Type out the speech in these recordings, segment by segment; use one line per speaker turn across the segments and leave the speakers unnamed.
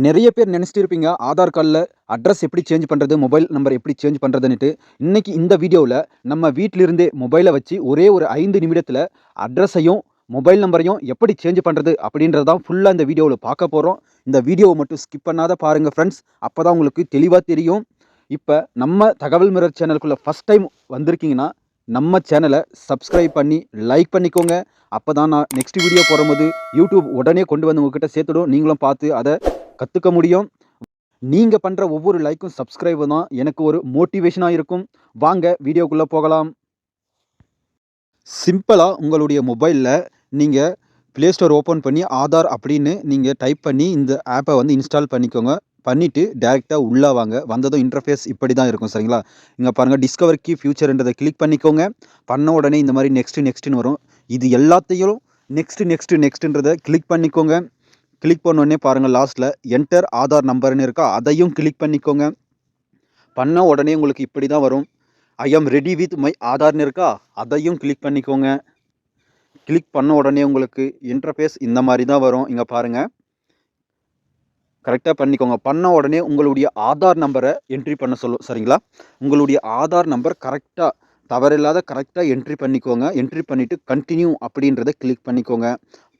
நிறைய பேர் நினச்சிட்டு இருப்பீங்க, ஆதார் கார்டில் அட்ரஸ் எப்படி சேஞ்ச் பண்ணுறது, மொபைல் நம்பர் எப்படி சேஞ்ச் பண்ணுறதுன்னுட்டு. இன்னைக்கு இந்த வீடியோவில் நம்ம வீட்டிலிருந்தே மொபைலை வச்சு ஒரே ஒரு 5 நிமிடத்தில் அட்ரஸையும் மொபைல் நம்பரையும் எப்படி சேஞ்ச் பண்ணுறது அப்படின்றது தான் ஃபுல்லாக இந்த வீடியோவில் பார்க்க போகிறோம். இந்த வீடியோவை மட்டும் ஸ்கிப் பண்ணாத பாருங்கள் ஃப்ரெண்ட்ஸ், அப்போ தான் உங்களுக்கு தெளிவாக தெரியும். இப்போ நம்ம தகவல் மிரர் சேனலுக்குள்ளே ஃபஸ்ட் டைம் வந்திருக்கீங்கன்னா நம்ம சேனலை சப்ஸ்கிரைப் பண்ணி லைக் பண்ணிக்கோங்க. அப்போ தான் நான் நெக்ஸ்ட் வீடியோ போடும்போது யூடியூப் உடனே கொண்டு வந்து உங்ககிட்ட சேர்த்துடும். நீங்களும் பார்த்து அதை கற்றுக்க முடியும். நீங்கள் பண்ணுற ஒவ்வொரு லைக்கும் சப்ஸ்கிரைபும் தான் எனக்கு ஒரு மோட்டிவேஷனாக இருக்கும். வாங்க வீடியோக்குள்ளே போகலாம். சிம்பிளாக உங்களுடைய மொபைலில் நீங்கள் ப்ளே ஸ்டோர் ஓப்பன் பண்ணி ஆதார் அப்படின்னு நீங்கள் டைப் பண்ணி இந்த ஆப்பை வந்து இன்ஸ்டால் பண்ணிக்கோங்க. பண்ணிவிட்டு டேரெக்டாக உள்ளே வாங்க. வந்ததும் இன்டர்ஃபேஸ் இப்படி தான் இருக்கும், சரிங்களா? இங்கே பாருங்கள், டிஸ்கவர் கீ ஃபியூச்சர்ன்றதை கிளிக் பண்ணிக்கோங்க. பண்ண உடனே இந்த மாதிரி நெக்ஸ்ட்டுன்னு வரும். இது எல்லாத்தையும் நெக்ஸ்ட்டுன்றதை கிளிக் பண்ணிக்கோங்க. கிளிக் பண்ணோடனே பாருங்கள், லாஸ்ட்டில் என்டர் ஆதார் நம்பர்னு இருக்கா, அதையும் கிளிக் பண்ணிக்கோங்க. பண்ண உடனே உங்களுக்கு இப்படி தான் வரும். I am ready with my ஆதார்னு இருக்கா, அதையும் கிளிக் பண்ணிக்கோங்க. கிளிக் பண்ண உடனே உங்களுக்கு இன்டர்ஃபேஸ் இந்த மாதிரி தான் வரும். இங்கே பாருங்கள், கரெக்டாக பண்ணிக்கோங்க. பண்ண உடனே உங்களுடைய ஆதார் நம்பரை என்ட்ரி பண்ண சொல்லும், சரிங்களா? உங்களுடைய ஆதார் நம்பர் கரெக்டாக தவறில்லாத கரெக்டாக என்ட்ரி பண்ணிக்கோங்க. என்ட்ரி பண்ணிவிட்டு கண்டினியூ அப்படின்றத கிளிக் பண்ணிக்கோங்க.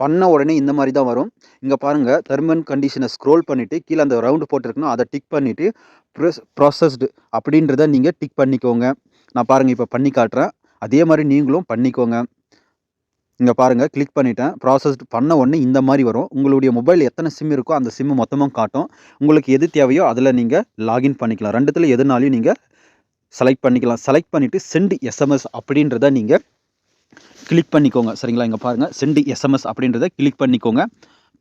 பண்ண உடனே இந்த மாதிரி தான் வரும். இங்கே பாருங்கள், டெர்ம் அண்ட் கண்டிஷனை ஸ்க்ரோல் பண்ணிவிட்டு கீழே அந்த ரவுண்டு போட்டிருக்குன்னா அதை டிக் பண்ணிவிட்டு ப்ராசஸ்டு அப்படின்றத நீங்கள் டிக் பண்ணிக்கோங்க. நான் பாருங்கள் இப்போ பண்ணி காட்டுறேன். அதே மாதிரி நீங்களும் பண்ணிக்கோங்க. இங்கே பாருங்கள், கிளிக் பண்ணிட்டேன். ப்ராசஸ்டு பண்ண உடனே இந்த மாதிரி வரும். உங்களுடைய மொபைல் எத்தனை சிம் இருக்கோ அந்த சிம்மு மொத்தமும் காட்டும். உங்களுக்கு எது தேவையோ அதில் நீங்கள் லாகின் பண்ணிக்கலாம். ரெண்டுத்தில் எதுனாலையும் நீங்கள் செலக்ட் பண்ணிக்கலாம். செலக்ட் பண்ணிவிட்டு சென்ட் எஸ்எம்எஸ் அப்படின்றத நீங்கள் கிளிக் பண்ணிக்கோங்க, சரிங்களா? இங்கே பாருங்கள், சென்ட் எஸ்எம்எஸ் அப்படின்றத கிளிக் பண்ணிக்கோங்க.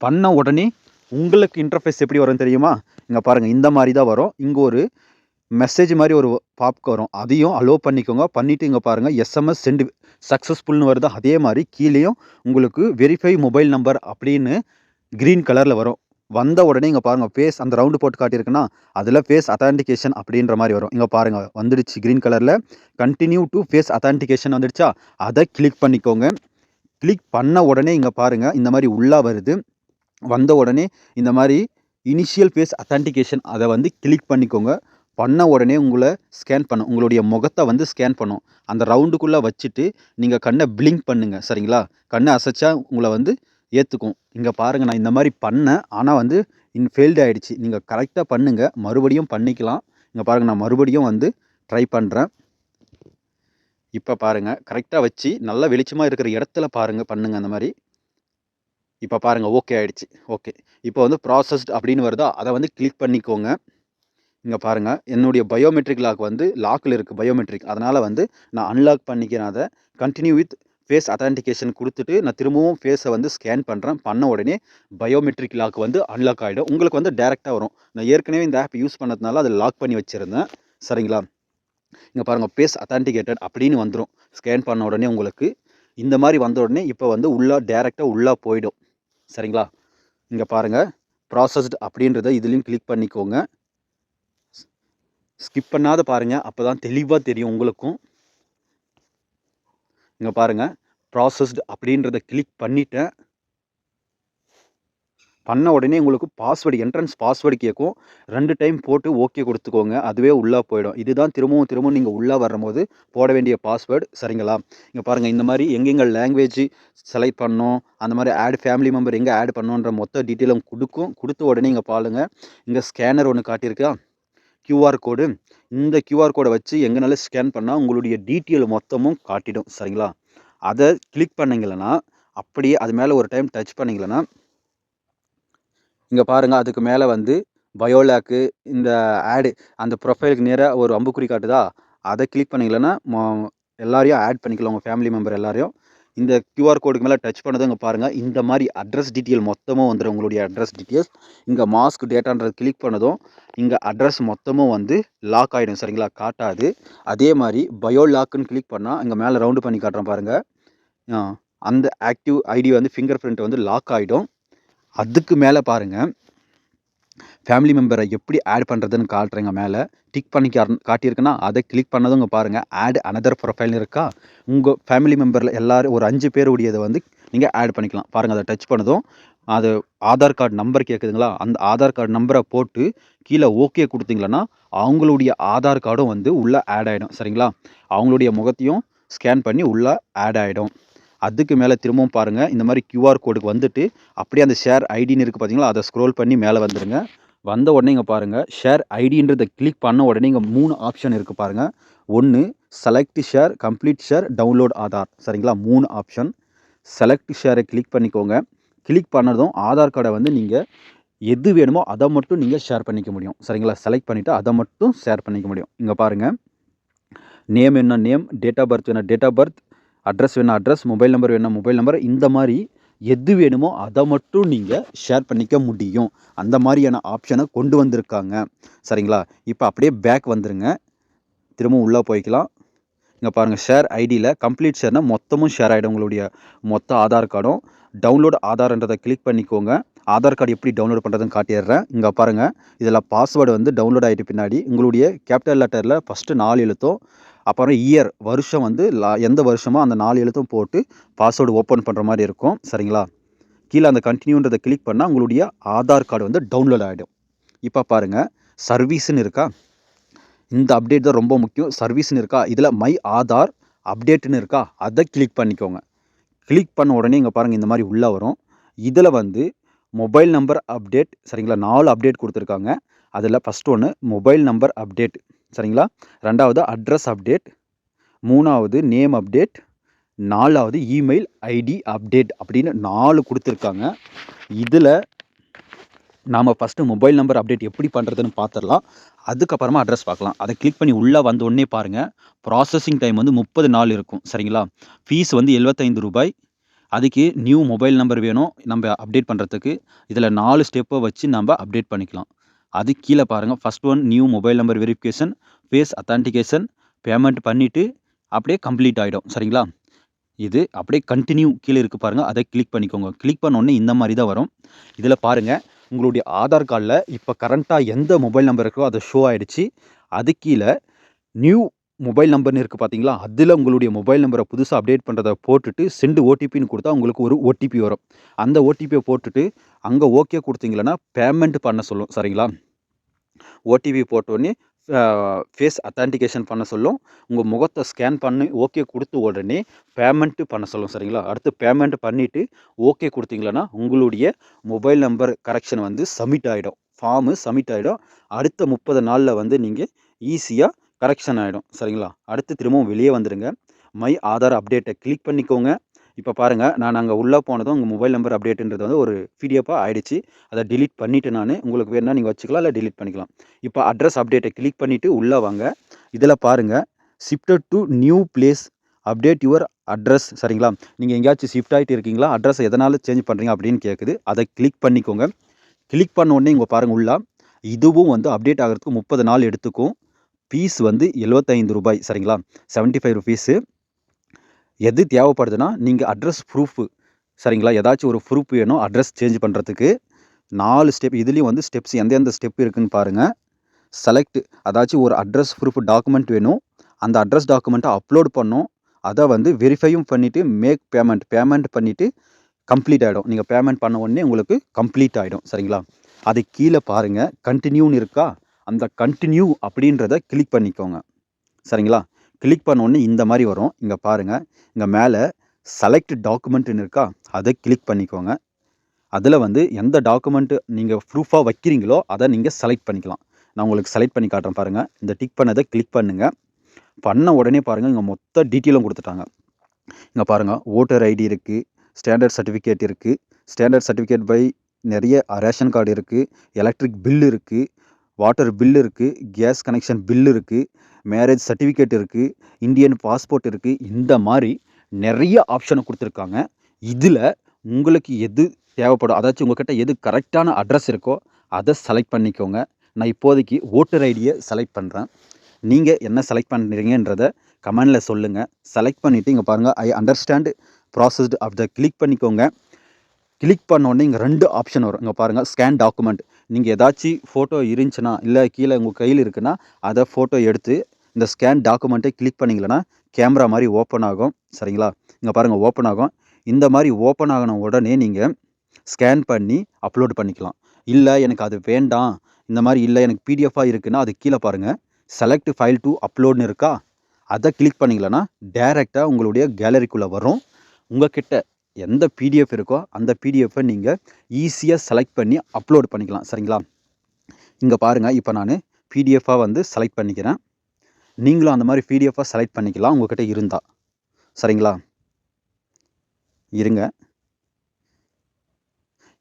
பண்ண உடனே உங்களுக்கு இன்டர்ஃபேஸ் எப்படி வரும் தெரியுமா? இங்கே பாருங்கள், இந்த மாதிரி தான் வரும். இங்கே ஒரு மெசேஜ் மாதிரி ஒரு பாப்க்கு வரும், அதையும் அலோவ் பண்ணிக்கோங்க. பண்ணிவிட்டு இங்கே பாருங்கள், எஸ்எம்எஸ் சென்ட் சக்ஸஸ்ஃபுல்னு வருது. அதே மாதிரி கீழேயும் உங்களுக்கு வெரிஃபை மொபைல் நம்பர் அப்படின்னு க்ரீன் கலரில் வரும். வந்த உடனே இங்கே பாருங்கள், ஃபேஸ் அந்த ரவுண்டு போட்டு காட்டியிருக்குன்னா அதில் ஃபேஸ் அத்தான்டிகேஷன் அப்படின்ற மாதிரி வரும். இங்கே பாருங்கள், வந்துடுச்சு க்ரீன் கலரில். கண்டினியூ டு ஃபேஸ் அத்தான்டிகேஷன் வந்துடுச்சா, அதை கிளிக் பண்ணிக்கோங்க. கிளிக் பண்ண உடனே இங்கே பாருங்கள், இந்த மாதிரி உள்ளே வருது. வந்த உடனே இந்த மாதிரி இனிஷியல் ஃபேஸ் அத்தான்டிகேஷன் அதை வந்து கிளிக் பண்ணிக்கோங்க. பண்ண உடனே உங்களை ஸ்கேன் பண்ணும், உங்களுடைய முகத்தை வந்து ஸ்கேன் பண்ணும். அந்த ரவுண்டுக்குள்ளே வச்சுட்டு நீங்கள் கண்ணை பிளிங்க் பண்ணுங்கள், சரிங்களா? கண்ணை அசைச்சா உங்களை வந்து ஏற்றுக்கும். இங்கே பாருங்கள், நான் இந்த மாதிரி பண்ணேன், ஆனால் வந்து ஃபெயில்டு ஆகிடுச்சு. நீங்கள் கரெக்டாக பண்ணுங்கள், மறுபடியும் பண்ணிக்கலாம். இங்கே பாருங்கள், நான் மறுபடியும் வந்து ட்ரை பண்ணுறேன். இப்போ பாருங்கள், கரெக்டாக வச்சு நல்லா வெளிச்சமாக இருக்கிற இடத்துல பண்ணுங்கள் அந்த மாதிரி. இப்போ பாருங்கள், ஓகே ஆகிடுச்சு. ஓகே, இப்போ வந்து ப்ராசஸ்ட் அப்படின்னு வருதா, அதை வந்து கிளிக் பண்ணிக்கோங்க. இங்கே பாருங்கள், என்னுடைய பயோமெட்ரிக் லாக் வந்து லாக்கில் இருக்குது, பயோமெட்ரிக். அதனால் வந்து நான் அன்லாக் பண்ணிக்கிறேன். அதை கண்டினியூ வித் ஃபேஸ் அத்தான்டிகேஷன் கொடுத்துட்டு நான் திரும்பவும் ஃபேஸை வந்து ஸ்கேன் பண்ணுறேன். பண்ண உடனே பயோமெட்ரிக் லாக் வந்து அன்லாக் ஆகிடும். உங்களுக்கு வந்து டேரெக்டாக வரும். நான் ஏற்கனவே இந்த ஆப் யூஸ் பண்ணதுனால அதை லாக் பண்ணி வச்சுருந்தேன், சரிங்களா? இங்கே பாருங்கள், ஃபேஸ் அத்தான்டிகேட்டட் அப்படின்னு வந்துடும். ஸ்கேன் பண்ண உடனே உங்களுக்கு இந்த மாதிரி வந்த உடனே இப்போ வந்து உள்ளே டேரெக்டாக உள்ளே போயிடும், சரிங்களா? இங்கே பாருங்கள், ப்ராசஸ்டு அப்படின்றத இதுலேயும் கிளிக் பண்ணிக்கோங்க. ஸ்கிப் பண்ணாத பாருங்கள், அப்போ தான் தெளிவாக தெரியும் உங்களுக்கும். இங்கே பாருங்கள், ப்ராசஸ்டு அப்படின்றத கிளிக் பண்ணிட்டேன். பண்ண உடனே உங்களுக்கு பாஸ்வேர்டு, என்ட்ரன்ஸ் பாஸ்வேர்டு கேட்கும். 2 டைம் போட்டு ஓகே கொடுத்துக்கோங்க, அதுவே உள்ளே போயிடும். இதுதான் திரும்பவும் நீங்கள் உள்ளே வரும்போது போட வேண்டிய பாஸ்வேர்டு, சரிங்களா? இங்கே பாருங்கள், இந்த மாதிரி எங்கெங்கே லாங்குவேஜ் செலக்ட் பண்ணணும், அந்த மாதிரி ஆட் ஃபேமிலி மெம்பர் எங்கே ஆட் பண்ணணுன்ற மொத்த டீட்டெயிலும் கொடுத்த உடனே இங்கே பாருங்கள், இங்கே ஸ்கேனர் ஒன்று காட்டியிருக்கா, QR கோடு. இந்த QR கோடை வச்சு எங்கனாலும் ஸ்கேன் பண்ணால் உங்களுடைய டீட்டெயில் மொத்தமும் காட்டிடும், சரிங்களா? அதை கிளிக் பண்ணிங்களன்னா, அப்படியே அது மேலே ஒரு டைம் டச் பண்ணிங்களன்னா, இங்கே பாருங்கள், அதுக்கு மேலே வந்து பயோலாக்கு இந்த ஆடு அந்த ப்ரொஃபைலுக்கு நேராக ஒரு அம்புக்குறி காட்டுதா, அதை கிளிக் பண்ணிங்களன்னா எல்லாரையும் ஆட் பண்ணிக்கலாம், உங்கள் ஃபேமிலி மெம்பர் எல்லாரையும். இந்த QR கோடுக்கு மேலே டச் பண்ணதும் இங்கே பாருங்கள், இந்த மாதிரி அட்ரஸ் டீட்டெயில் மொத்தமும் வந்துடும். உங்களுடைய அட்ரஸ் டீட்டெயில்ஸ் இங்கே மாஸ்க் டேட்டான்றது கிளிக் பண்ணதும் இங்கே அட்ரஸ் மொத்தமும் வந்து லாக் ஆகிடும், சரிங்களா? காட்டாது. அதே மாதிரி பயோ லாக்குன்னு கிளிக் பண்ணால் இங்கே மேலே ரவுண்டு பண்ணி காட்டுறேன் பாருங்கள், அந்த ஆக்டிவ் ஐடி வந்து ஃபிங்கர் பிரிண்ட் வந்து லாக் ஆகிடும். அதுக்கு மேலே பாருங்கள், ஃபேமிலி மெம்பரை எப்படி ஆட் பண்ணுறதுன்னு காட்டுறேங்க. மேலே டிக் பண்ணி காட்டியிருக்குன்னா அதை கிளிக் பண்ணதும் இங்கே பாருங்கள், ஆட் அனதர் ப்ரொஃபைல்னு இருக்கா. உங்கள் ஃபேமிலி மெம்பரில் எல்லோரும் ஒரு 5 பேர் உடையதை வந்து நீங்கள் ஆட் பண்ணிக்கலாம். பாருங்கள், அதை டச் பண்ணதும் அது ஆதார் கார்டு நம்பர் கேட்குதுங்களா? அந்த ஆதார் கார்டு நம்பர போட்டு கீழ ஓகே குடுத்தீங்களன்னா, அவங்களுடைய ஆதார் கார்டும் வந்து உள்ள ஆட் ஆயிடும். சரிங்களா? அவங்களுடைய முகத்தையும் ஸ்கேன் பண்ணி உள்ள ஆட் ஆயிடும். அதுக்கு மேல திரும்பவும் பாருங்க, இந்த மாரி QR கோடுக்கு வந்துட்டு, அப்படியே அந்த ஷேர் ஐடின்னு இருக்கு பார்த்தீங்களா? அத ஸ்க்ரோல் பண்ணி மேல வந்துருங்க. வந்த உடனே இங்க பாருங்க, ஷேர் ஐடின்றத கிளிக் பண்ண உடனே இங்க 3 ஆப்ஷன் இருக்கு பாருங்க. 1 select share, complete share, download Aadhaar. சரிங்களா? 3 ஆப்ஷன். செலக்ட் ஷேர கிளிக் பண்ணிக்கோங்க. கிளிக் பண்ணதும் ஆதார் கார்ட வந்து நீங்க எது வேணுமோ அத மட்டும் நீங்க ஷேர் பண்ணிக்க முடியும். சரிங்களா? செலக்ட் பண்ணிட்டு அத மட்டும் ஷேர் பண்ணிக்க முடியும். இங்க பாருங்க, நேம் வேணும்னா நேம், டேட் ஆஃப் பர்த் வேணும்னா டேட் ஆஃப் பர்த், அட்ரஸ் வேணும்னா அட்ரஸ், மொபைல் நம்பர் வேணும்னா மொபைல் நம்பர், இந்த மாரி எது வேணுமோ அத மட்டும் நீங்க ஷேர் பண்ணிக்க முடியும். அந்த மாரியான ஆப்ஷன கொண்டு வந்திருக்காங்க. சரிங்களா? இப்ப அப்படியே பேக் வந்துருங்க. திரும்பவும் உள்ள போய்க்கலாம். இங்க பாருங்க, ஷேர் ஐடியில கம்ப்ளீட் ஷேர்னா மொத்தமும் ஷேர் ஆயிடும். உங்களுடைய மொத்த ஆதார் கார்டும். டவுன்லோட் ஆதார்ன்றத கிளிக் பண்ணிக்கோங்க. ஆதார் கார்டு எப்படி டவுன்லோட் பண்ணுறதுன்னு காட்டிடுறேன். இங்க பாருங்க, இதில பாஸ்வேர்டு வந்து டவுன்லோட் ஆயிட்ட பின்னாடி உங்களுடைய கேப்பிட்டல் லெட்டர்ல ஃபர்ஸ்ட்டு 4 எழுத்தும், அப்புறம் இயர் வருஷம் வந்து எந்த வருஷமோ அந்த 4 எழுத்தும் போட்டு பாஸ்வேர்டு ஓப்பன் பண்ணுற மாரி இருக்கும். சரிங்களா? கீழ அந்த கன்டினியூன்றத கிளிக் பண்ணா உங்களுடைய ஆதார் கார்டு வந்து டவுன்லோட் ஆயிடும். இப்ப பாருங்க, சர்வீஸ்ன்னு இருக்கா? இந்த அப்டேட் தான் ரொம்ப முக்கியம். சர்வீஸ்ன்னு இருக்கா? இதில மை ஆதார் அப்டேட்ன்னு இருக்கா? அத கிளிக் பண்ணிக்கோங்க. கிளிக் பண்ண உடனே இங்க பாருங்க, இந்த மாரி உள்ள வரும். இதில வந்து மொபைல் நம்பர் அப்டேட். சரிங்களா? 4 அப்டேட் குடுத்துருக்காங்க. அதில ஃபர்ஸ்ட் ஒண்ணு மொபைல் நம்பர் அப்டேட். சரிங்களா? 2வது அட்ரஸ் அப்டேட். 3வது நேம் அப்டேட். 4வது இமெயில் ஐடி அப்டேட் அப்படின்னு 4 குடுத்துருக்காங்க. இதில நாம ஃபர்ஸ்ட்டு மொபைல் நம்பர் அப்டேட் எப்படி பண்ணுறதுன்னு பார்த்துரலாம். அதுக்கப்புறமா அட்ரஸ் பார்க்கலாம். அத கிளிக் பண்ணி உள்ள வந்தோனே பாருங்க, ப்ராசஸிங் டைம் வந்து 30 நாள் இருக்கும். சரிங்களா? ஃபீஸ் வந்து ரூ. 75. அதுக்கு நியூ மொபைல் நம்பர் வேணும் நம்ப அப்டேட் பண்ணுறதுக்கு. இதில 4 ஸ்டெப்ப வச்சு நம்ப அப்டேட் பண்ணிக்கலாம். அதுக்கு கீழ பாருங்க, first one new mobile number verification, face authentication, payment பண்ணிட்டு அப்படியே கம்ப்ளீட் ஆயிடும். சரிங்களா? இது அப்படியே கன்டின்யூ கீழ இருக்கு பாருங்க. அத கிளிக் பண்ணிக்கோங்க. கிளிக் பண்ண உடனே இந்த மாரி தான் வரும். இதில பாருங்க, உங்களுடைய ஆதார் கார்டுல இப்ப கரண்ட்டா எந்த மொபைல் நம்பர் இருக்கோ அது ஷோ ஆயிடுச்சு. அதுக்கு கீழ நியூ மொபைல் நம்பர்ன்னு இருக்கு பார்த்தீங்களா? அதில உங்களுடைய மொபைல் நம்பர புதுசா அப்டேட் பண்றத போட்டுட்டு செண்ட் ஓடிபின்னு குடுத்தா உங்களுக்கு ஒரு ஓடிபி வரும். அந்த ஓடிபிய போட்டுட்டு அங்க ஓகே குடுத்தீங்களன்னா, பேமெண்ட் பண்ண சொல்லும். சரிங்களா? ஓடிபி போட்டோனே அ ஃபேஸ் அத்தான்டிகேஷன் பண்ண சொல்லும். உங்க முகத்த ஸ்கேன் பண்ணி ஓகே குடுத்த உடனே பேமெண்ட் பண்ண சொல்லும். சரிங்களா? அடுத்து பேமெண்ட் பண்ணிட்டு ஓகே குடுத்தீங்களன்னா, உங்களுடைய மொபைல் நம்பர் கரெக்ஷன் வந்து சப்மிட் ஆயிடும். ஃபார்மு சப்மிட் ஆயிடும். அடுத்த 30 நாள்ல வந்து நீங்க ஈஸியா கரெக்ஷன் ஆயிடும். சரிங்களா? அடுத்து திரும்பவும் வெளிய வந்துருங்க. மை ஆதார் அப்டேட்ட கிளிக் பண்ணிக்கோங்க. இப்ப பாருங்க, நான் அங்க உள்ள போனதும் உங்க மொபைல் நம்பர் அப்டேட்ன்றது வந்து ஒரு பிடிஎஃப்பா ஆயிடுச்சு. அத டெலீட் பண்ணிட்டேன் நானு. உங்களுக்கு வேணும்னா நீங்க வச்சுக்கலாம், இல்ல டெலீட் பண்ணிக்கலாம். இப்ப அட்ரஸ் அப்டேட்ட கிளிக் பண்ணிட்டு உள்ள வாங்க. இதில பாருங்க, shifted to new place update your address. சரிங்களா? நீங்க எங்கேயாச்சும் ஷிஃப்ட் ஆயிட்டு இருக்கீங்களா? அட்ரஸ் எதனால சேஞ்ச் பண்றீங்க அப்படின்னு கேட்குது. அத கிளிக் பண்ணிக்கோங்க. கிளிக் பண்ண உடனே இங்க பாருங்க உள்ள, இதுவும் வந்து அப்டேட் ஆகுறதுக்கு 30 நாள் எடுத்துக்கும். ஃபீஸ் வந்து ரூ. 75. சரிங்களா? ₹75. எது தேவைப்படுதுன்னா, நீங்க அட்ரஸ் ப்ரூஃப். சரிங்களா? ஏதாச்சும் ஒரு ப்ரூஃப் வேணும் அட்ரஸ் சேஞ்ச் பண்றதுக்கு. 4 ஸ்டெப். இதுலயும் வந்து ஸ்டெப்ஸ் எந்தெந்த ஸ்டெப் இருக்குன்னு பாருங்க. செலக்ட் அதாச்சும் ஒரு அட்ரஸ் ப்ரூஃப் டாக்குமெண்ட் வேணும். அந்த அட்ரஸ் டாக்குமெண்ட்ட அப்லோட் பண்ணணும். அத வந்து வெரிஃபையும் பண்ணிட்டு மேக் பேமெண்ட். பேமெண்ட் பண்ணிட்டு கம்ப்ளீட் ஆயிடும். நீங்க பேமெண்ட் பண்ண உடனே உங்களுக்கு கம்ப்ளீட் ஆயிடும். சரிங்களா? அதுக்கு கீழ பாருங்க, கன்டின்யூன்னு இருக்கா? அந்த கன்டின்யூ அப்படின்றத கிளிக் பண்ணிக்கோங்க. சரிங்களா? கிளிக் பண்ண உடனே இந்த மாரி வரும். இங்க பாருங்க, இங்க மேல செலக்ட் டாக்குமெண்ட்ன்னு இருக்கா? அத கிளிக் பண்ணிக்கோங்க. அதில வந்து எந்த டாக்குமெண்ட் நீங்க ப்ரூஃபா வைக்கிறீங்களோ, அத நீங்க செலக்ட் பண்ணிக்கலாம். நான் உங்களுக்கு செலக்ட் பண்ணி காட்டுறேன் பாருங்க. இந்த டிக் பண்ணத கிளிக் பண்ணுங்க. பண்ண உடனே பாருங்க, இங்க மொத்த டீட்டெயிலும் குடுத்துட்டாங்க. இங்க பாருங்க, வோட்டர் ஐடி இருக்கு, ஸ்டாண்டர்ட் சர்டிஃபிகேட் இருக்கு, ஸ்டாண்டர்ட் சர்டிஃபிகேட் பை நெறைய ரேஷன் கார்டு இருக்கு, எலக்ட்ரிக் பில் இருக்கு, வாட்டர் பில் இருக்கு, கேஸ் கனெக்ஷன் பில் இருக்கு, மேரேஜ் சர்டிஃபிகேட் இருக்கு, இந்தியன் பாஸ்போர்ட் இருக்கு. இந்த மாரி நெறைய ஆப்ஷன குடுத்துருக்காங்க. இதில உங்களுக்கு எது தேவைப்படும், அதாச்சும் உங்ககிட்ட எது கரெக்ட்டான அட்ரஸ் இருக்கோ, அத செலக்ட் பண்ணிக்கோங்க. நான் இப்போதைக்கு வோட்டர் ஐடிய செலக்ட் பண்றேன். நீங்க என்ன செலக்ட் பண்றீங்கன்றத கமெண்ட்ல சொல்லுங்க. செலக்ட் பண்ணிட்டு இங்க பாருங்க, ஐ அண்டர்ஸ்டாண்ட் ப்ராசஸ்டு அத கிளிக் பண்ணிக்கோங்க. கிளிக் பண்ண உடனே இங்க 2 ஆப்ஷன் வரும். இங்க பாருங்க, ஸ்கேன் டாக்குமெண்ட். நீங்க ஏதாச்சு ஃபோட்டோ இருந்துச்சுன்னா, இல்ல கீழ உங்க கையில இருக்குன்னா, அத ஃபோட்டோ எடுத்து இந்த ஸ்கேன் டாக்குமெண்ட்ட கிளிக் பண்ணீங்கன்னா, கேமரா மாரி ஓப்பன் ஆகும். சரிங்களா? இங்க பாருங்க ஓப்பன் ஆகும். இந்த மாரி ஓப்பன் ஆகுன உடனே நீங்க ஸ்கேன் பண்ணி அப்லோட் பண்ணிக்கலாம். இல்லை எனக்கு அது வேண்டாம், இந்த மாதிரி இல்லை எனக்கு பிடிஎஃபாக இருக்குன்னா அது கீழே பாருங்கள் செலக்ட் ஃபைல் டு அப்லோட்னு இருக்கா, அதை கிளிக் பண்ணிங்களன்னா டைரெக்டாக உங்களுடைய கேலரிக்குள்ளே வரும். உங்கள் கிட்ட எந்த பிடிஎஃப் இருக்கோ அந்த பிடிஎஃப்பை நீங்கள் ஈஸியாக செலக்ட் பண்ணி அப்லோட் பண்ணிக்கலாம். சரிங்களா? இங்கே பாருங்கள், இப்போ நான் பிடிஎஃபாக வந்து செலக்ட் பண்ணிக்கிறேன். நீங்களும் அந்த மாதிரி பிடிஎஃபாக செலக்ட் பண்ணிக்கலாம் உங்கள்கிட்ட இருந்தால். சரிங்களா? இருங்க,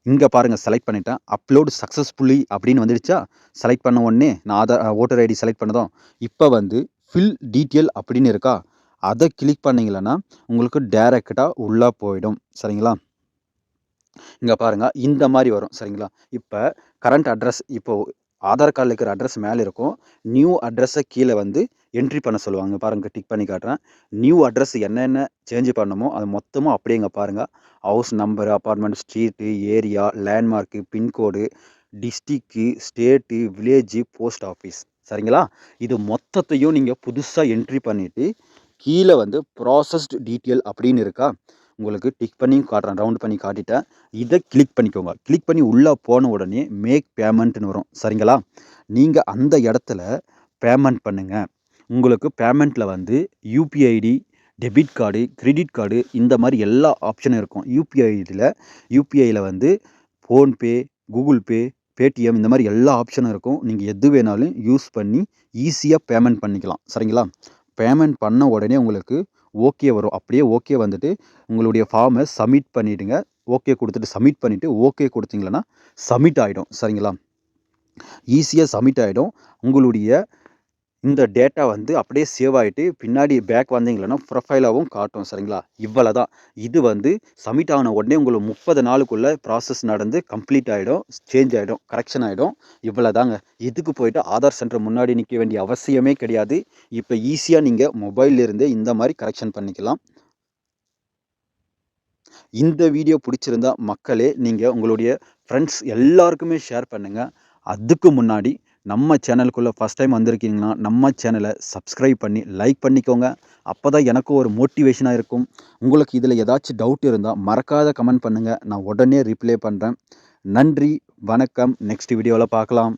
இங்கே பாருங்கள் செலக்ட் பண்ணிட்டேன். அப்லோட் சக்ஸஸ்ஃபுல்லி அப்படின்னு வந்துடுச்சா? செலக்ட் பண்ண உடனே நான் ஓட்டர் ஐடி செலக்ட் பண்ணதும் இப்போ வந்து ஃபில் டீட்டெயில் அப்படின்னு இருக்கா, அதை கிளிக் பண்ணிங்களன்னா உங்களுக்கு டைரெக்டாக உள்ளே போயிடும். சரிங்களா? இங்கே பாருங்கள் இந்த மாதிரி வரும். சரிங்களா? இப்போ கரண்ட் அட்ரஸ், இப்போது ஆதார் கார்டில் இருக்கிற அட்ரஸ் மேலே இருக்கும். நியூ அட்ரஸை கீழே வந்து என்ட்ரி பண்ண சொல்லுவாங்க. பாருங்கள், டிக் பண்ணி காட்டுறேன். நியூ அட்ரஸ் என்னென்ன சேஞ்ச் பண்ணணுமோ அது மொத்தமாக அப்படியே இங்கே பாருங்கள். House number, apartment, street, area, landmark, pincode, district, state, village, post office. சரிங்களா? இது மொத்தத்தையும் நீங்கள் புதுசாக என்ட்ரி பண்ணிவிட்டு கீழே வந்து ப்ராசஸ்டு டீட்டெயில் அப்படின்னு இருக்கா, உங்களுக்கு டிக் பண்ணி காட்டுறேன், ரவுண்ட் பண்ணி காட்டிட்டேன். இதை கிளிக் பண்ணிக்கோங்க. கிளிக் பண்ணி உள்ளே போன உடனே மேக் பேமெண்ட்னு வரும். சரிங்களா? நீங்கள் அந்த இடத்துல பேமெண்ட் பண்ணுங்கள். உங்களுக்கு பேமெண்ட்டில் வந்து UPI ID, debit card, credit card, இந்த மாதிரி எல்லா ஆப்ஷனும் இருக்கும். யூபிஐயில் வந்து ஃபோன்பே, கூகுள் பே, பேடிஎம், இந்த மாதிரி எல்லா ஆப்ஷனும் இருக்கும். நீங்கள் எது வேணாலும் யூஸ் பண்ணி ஈஸியாக பேமெண்ட் பண்ணிக்கலாம். சரிங்களா? பேமெண்ட் பண்ண உடனே உங்களுக்கு ஓகே வரும். அப்படியே ஓகே வந்துட்டு உங்களுடைய ஃபார்மை சப்மிட் பண்ணிவிடுங்க. ஓகே கொடுத்துட்டு சப்மிட் பண்ணிவிட்டு ஓகே கொடுத்தீங்களன்னா சப்மிட் ஆகிடும். சரிங்களா? ஈஸியாக சப்மிட் ஆகிடும். உங்களுடைய இந்த டேட்டா வந்து அப்படியே சேவ் ஆகிட்டு பின்னாடி பேக் வந்தீங்களன்னா ப்ரொஃபைலாகவும் காட்டும். சரிங்களா? இவ்வளோ தான். இது வந்து சப்மிட் ஆன உடனே உங்களுக்கு 30 நாளுக்குள்ளே ப்ராசஸ் நடந்து கம்ப்ளீட் ஆகிடும், சேஞ்ச் ஆகிடும், கரெக்ஷன் ஆகிடும். இவ்வளோ தாங்க. இதுக்கு போய்ட்டு ஆதார் சென்டர் முன்னாடி நிற்க வேண்டிய அவசியமே கிடையாது. இப்போ ஈஸியாக நீங்கள் மொபைல்லேருந்தே இந்த மாதிரி கரெக்ஷன் பண்ணிக்கலாம். இந்த வீடியோ பிடிச்சிருந்தா மக்களே நீங்கள் உங்களுடைய ஃப்ரெண்ட்ஸ் எல்லாருக்குமே ஷேர் பண்ணுங்கள். அதுக்கு முன்னாடி நம்ம சேனலுக்குள்ளே ஃபஸ்ட் டைம் வந்திருக்கீங்கன்னா நம்ம சேனலை சப்ஸ்கிரைப் பண்ணி லைக் பண்ணிக்கோங்க. அப்போ தான் எனக்கும் ஒரு மோட்டிவேஷனாக இருக்கும். உங்களுக்கு இதில் ஏதாச்சும் டவுட் இருந்தால் மறக்காத கமெண்ட் பண்ணுங்கள், நான் உடனே ரிப்ளை பண்ணுறேன். நன்றி, வணக்கம். நெக்ஸ்ட் வீடியோவில் பார்க்கலாம்.